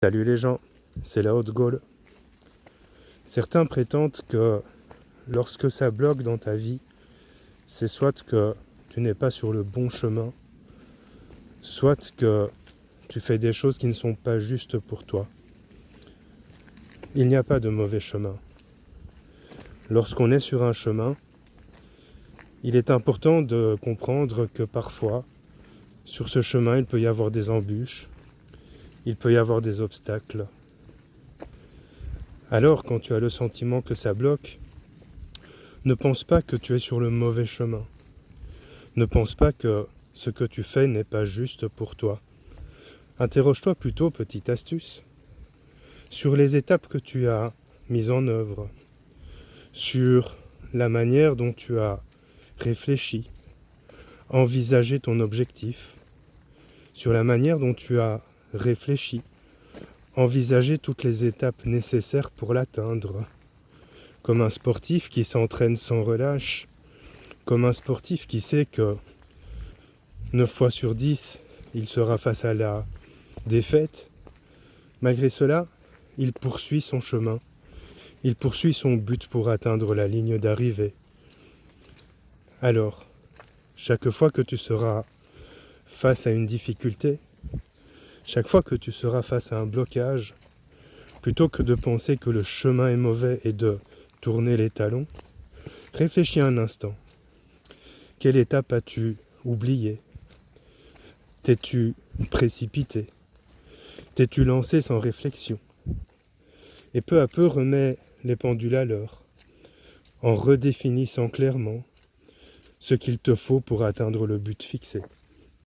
Salut les gens, c'est la Haute Gaule. Certains prétendent que lorsque ça bloque dans ta vie, c'est soit que tu n'es pas sur le bon chemin, soit que tu fais des choses qui ne sont pas justes pour toi. Il n'y a pas de mauvais chemin. Lorsqu'on est sur un chemin, il est important de comprendre que parfois, sur ce chemin, il peut y avoir des embûches, il peut y avoir des obstacles. Alors, quand tu as le sentiment que ça bloque, ne pense pas que tu es sur le mauvais chemin. Ne pense pas que ce que tu fais n'est pas juste pour toi. Interroge-toi plutôt, petite astuce, sur les étapes que tu as mises en œuvre, sur la manière dont tu as réfléchi, envisagé ton objectif, sur la manière dont tu as réfléchi, envisagé toutes les étapes nécessaires pour l'atteindre, comme un sportif qui s'entraîne sans relâche, comme un sportif qui sait que 9 fois sur 10, il sera face à la défaite. Malgré cela, il poursuit son chemin, il poursuit son but pour atteindre la ligne d'arrivée. Alors, chaque fois que tu seras face à une difficulté, chaque fois que tu seras face à un blocage, plutôt que de penser que le chemin est mauvais et de tourner les talons, réfléchis un instant. Quelle étape as-tu oubliée? T'es-tu précipité? T'es-tu lancé sans réflexion? Et peu à peu remets les pendules à l'heure, en redéfinissant clairement ce qu'il te faut pour atteindre le but fixé.